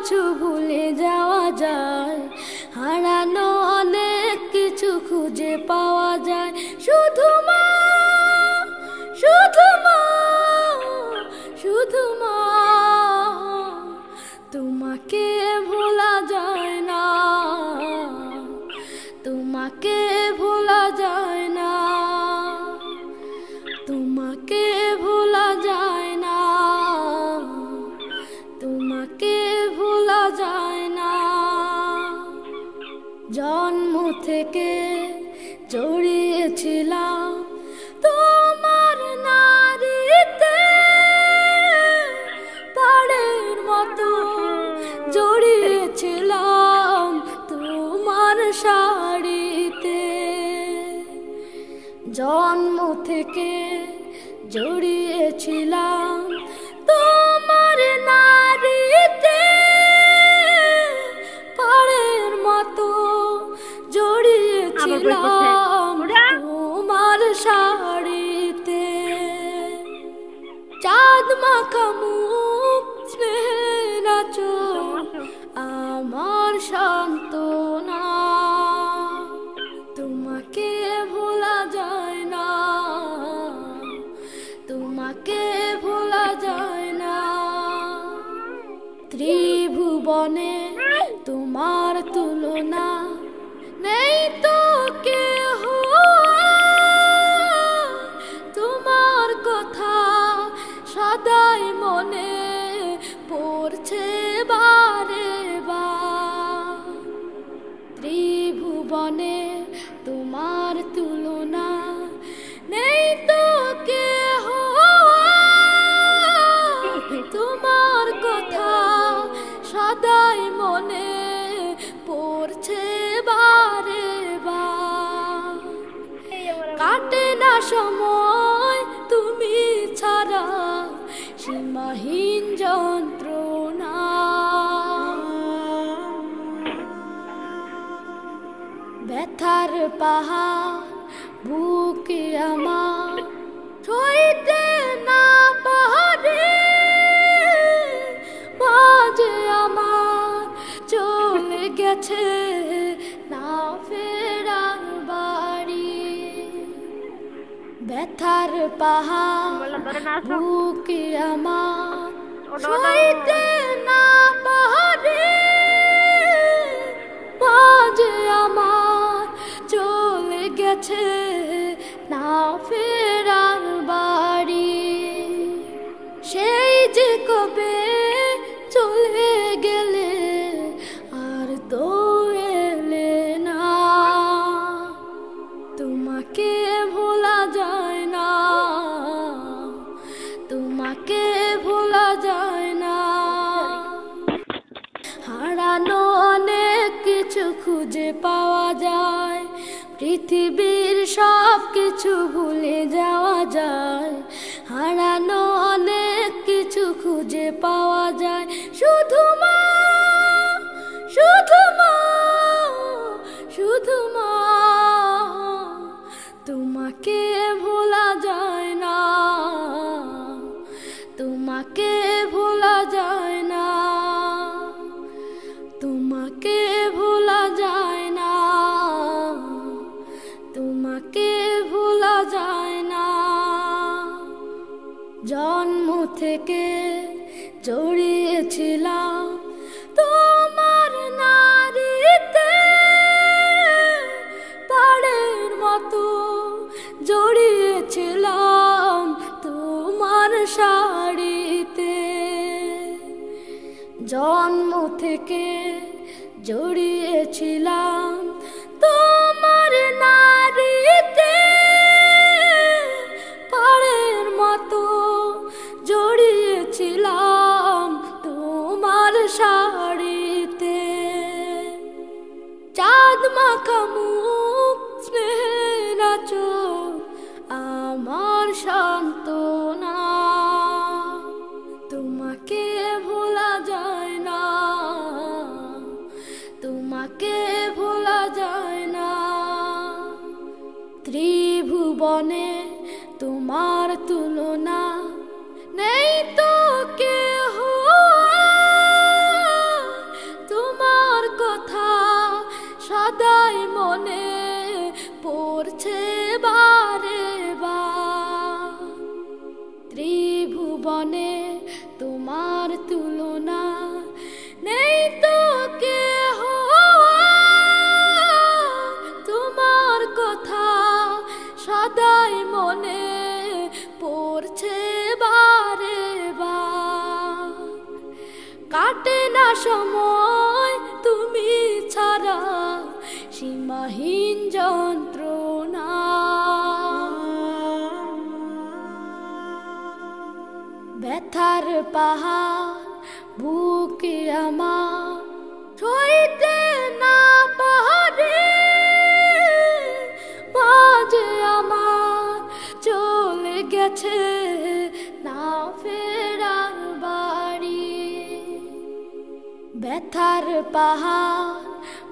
কিছু ভুলে যাওয়া যায়, হারানো অনেক কিছু খুঁজে পাওয়া যায়। শুধু মা, শুধু মা, শুধু মা, তোমাকে ভোলা যায় না, তোমাকে ভোলা যায় না, তোমাকে ভোলা যায় না, তোমাকে ভোলা যায় না। জন্ম থেকে জড়িয়েছিলাম তোমার নারীতে, পাড়ের মতো জড়িয়েছিলাম তোমার শাড়িতে। জন্ম থেকে জড়িয়েছিলাম তোমার নারীতে, পাড়ের মতো জড়িয়েছিলাম তোমার শাড়িতে। চাঁদ মাখা মুখ, স্নেহের আঁচল আমার সান্ত্বনা, তোমাকে ভোলা যায় না, তোমাকে ভোলা যায় না। ত্রিভুবনে তোমার তুলনা নেই তো কেহ, তোমার কথা সদাই মনে পড়ছে বারে বার। ত্রিভুবনে তোমার তুলনা নেই তো কেহ, তোমার কথা সদাই মনে পড়ছে বারে বার। কাটে না সময় তুমি ছাড়া, সীমাহীন যন্ত্রণা। ব্যথার পাহাড় বুকে আমার সইতে না পারে, মাঝে আমার চলে গেছে না ফেরার বাড়ি। ব্যথার পাহাড় বুকে আমার সইতে না পারে, মাঝে আমার চলে গেছে না ফেরার বাড়ি। সেই যে কবে চলে গেলে আর তো এলে না, তোমাকে ভোলা যায় না, তোমাকে ভোলা যায় না। হারানো অনেক কিছু খুঁজে পাওয়া যায়, পৃথিবীর সব কিছু ভুলে যাওয়া যায়, হারানো অনেক কিছু খুঁজে পাওয়া যায়। শুধু মা, শুধু মা, শুধু মা, তোমাকে ভোলা যায় না, তোমাকে ভোলা যায় না, তোমাকে ভোলা যায় না, তোমাকে ভোলা যায় না। জন্ম থেকে জড়িয়েছিলাম তোমার নারীতে, পাড়ের মতো জড়িয়েছিলাম তোমার শাড়িতে। জন্ম থেকে জড়িয়েছিলাম তোমার নারীতে, পাড়ের মতো জড়িয়েছিলাম তোমার শাড়িতে। চাঁদ মাখা মুখ, স্নেহের আঁচল আমার সান্ত্বনা, তোমাকে ভোলা যায় না, তোমাকে ভোলা যায় না। ত্রিভুবনে তোমার তুলনা নেই তো কেহ, সময় তুমি ছাড়া সীমাহীন যন্ত্রণা। ব্যথার পাহাড় বুকে আমার সইতে না পারে, মাঝে আমার চলে গেছে না ফেরার বাড়ি। ব্যথার পাহাড়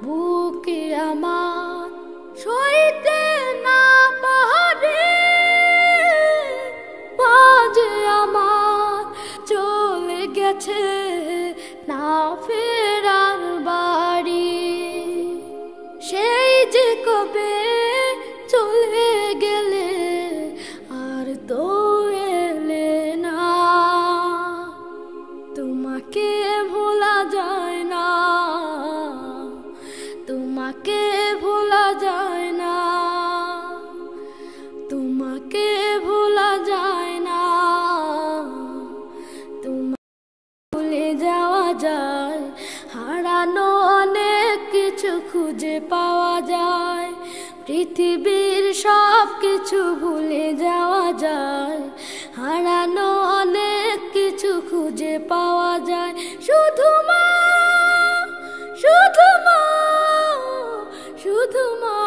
বুকে আমার সইতে না পারে, মাঝে আমার চলে গেছে না ফেরার বাড়ি। সেই যে কবে চলে গেলে আর তো এলে না, তোমাকে ভোলা যায় না, তোমাকে ভোলা যায় না, তোমাকে ভোলা যায় না। ভুলে যাওয়া যায়, হারানো অনেক কিছু খুঁজে পাওয়া যায়। পৃথিবীর সব কিছু ভুলে যাওয়া যায়, হারানো অনেক কিছু খুঁজে পাওয়া যায়। শুধু মা, শুধু মা, শুধু মা,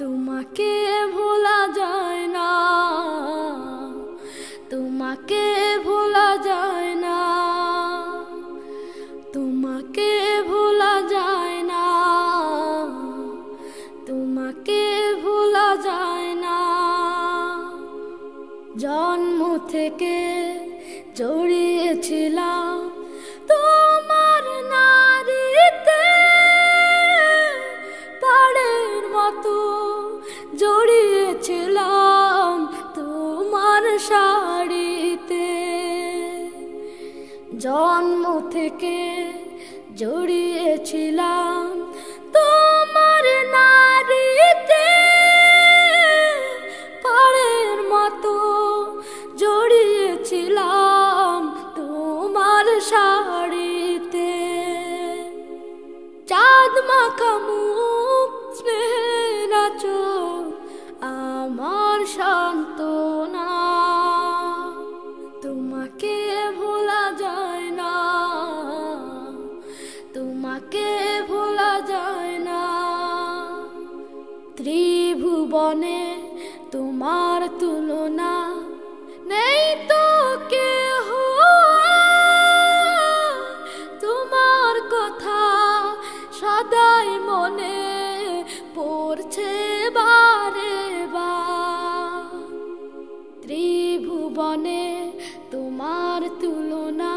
তোমাকে ভোলা যায় না, তোমাকে ভোলা যায় না, তোমাকে ভোলা যায় না, তোমাকে ভোলা যায় না। জন্ম থেকে জড়িয়েছিলাম তোমার নারীতে, পাড়ের মতো জড়িয়েছিলাম তোমার শাড়িতে। জন্ম থেকে জড়িয়েছিলাম তোমার নারীতে, পাড়ের মতো জড়িয়েছিলাম তোমার শাড়িতে। চাঁদ মাখা মুখ, স্নেহের চোখ আমার সান্ত্বনা। তোমাকে ভোলা যায় না, তোমাকে ভোলা যায় না। ত্রিভুবনে তোমার তুলনা নেই তো কেহ, তোমার কথা সদাই মনে পড়ছে বারে বার। ত্রিভুবনে তোমার তুলনা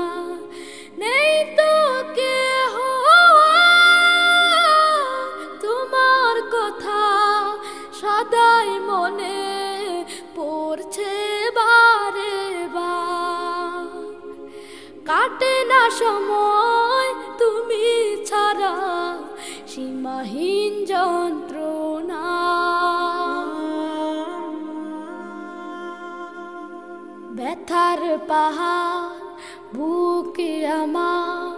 নেই তো কেহ, তোমার কথা সদাই মনে পড়ছে বারে বার। কাটে না সময় তুমি ছাড়া সীমাহীন যন্ত্রণা। ব্যথার পাহাড় বুকে আমার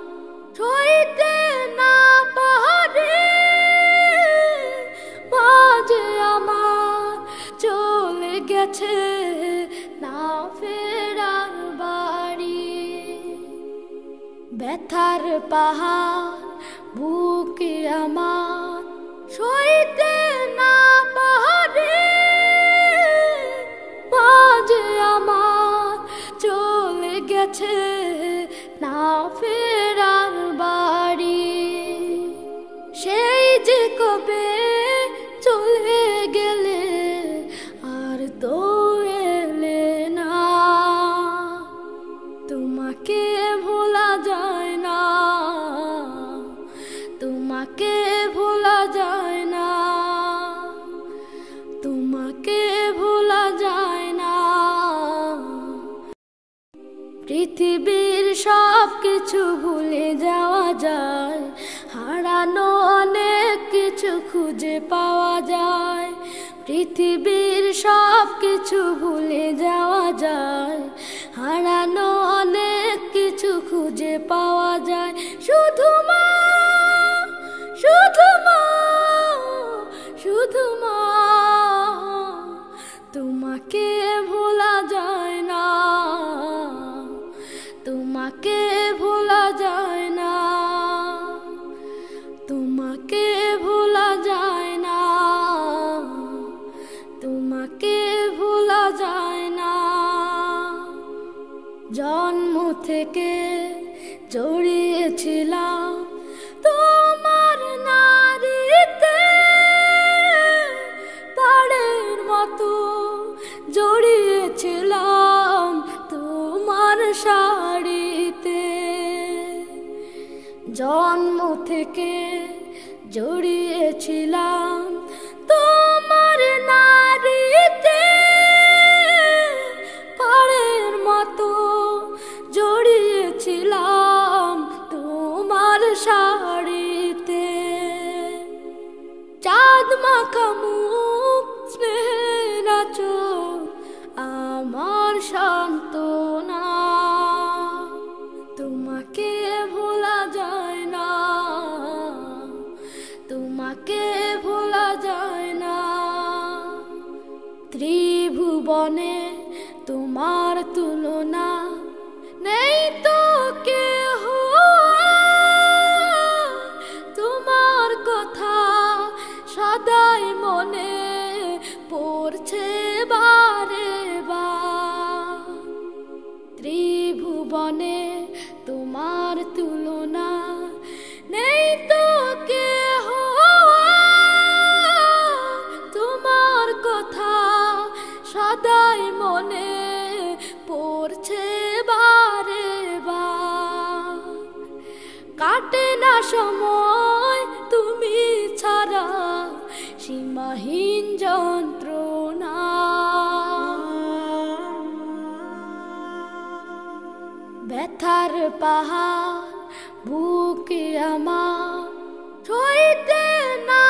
সইতে না পারে, মাঝে আমার চলে গেছে না ফেরার বাড়ি। ব্যথার পাহাড় বুকে আমার সইতে না পারে, মাঝে আমার চলে গেছে না ফেরার বাড়ি। সেই যে কবে চলে গেলে আর তো এলে না, তোমাকে ভোলা যায় না, তোমাকে ভোলা যায় না, তোমাকে ভোলা যায় না। পৃথিবীর সব কিছু ভুলে যাওয়া যায়, হারানো অনেক কিছু খুঁজে পাওয়া যায়। পৃথিবীর সব কিছু ভুলে যাওয়া যায়, হারানো অনেক কিছু কিছু খুঁজে পাওয়া যায়। শুধু মা, শুধু মা, শুধু মা, তোমাকে ভোলা যায় না, তোমাকে ভোলা যায় না, তোমাকে ভোলা যায় না, তোমাকে ভোলা যায় না। জন্ম থেকে জড়িয়েছিলাম তোমার নারীতে, পাড়ের মতো জড়িয়েছিলাম তোমার শাড়িতে। জন্ম থেকে জড়িয়েছিলাম তোমার নারীতে, পাড়ের মতো জড়িয়েছিলাম তোমার শাড়িতে। চাঁদ মাখা মুখ, স্নেহের চোখ আমার সান্ত্বনা, তোমাকে ভোলা যায় না, তোমাকে ভোলা যায় না। ত্রিভুবনে তোমার তুলনা নেই তো কেহ, তোমার কথা সদাই মনে পড়ছে বারে বার। ত্রিভুবনে তোমার তুলনা নেই তো কেহ, তোমার কথা সদাই মনে পড়ছে বারে বার। কাটে না সময় তুমি ছাড়া, সীমাহীন যন্ত্রণা। ব্যথার পাহাড় বুকে আমার সইতে না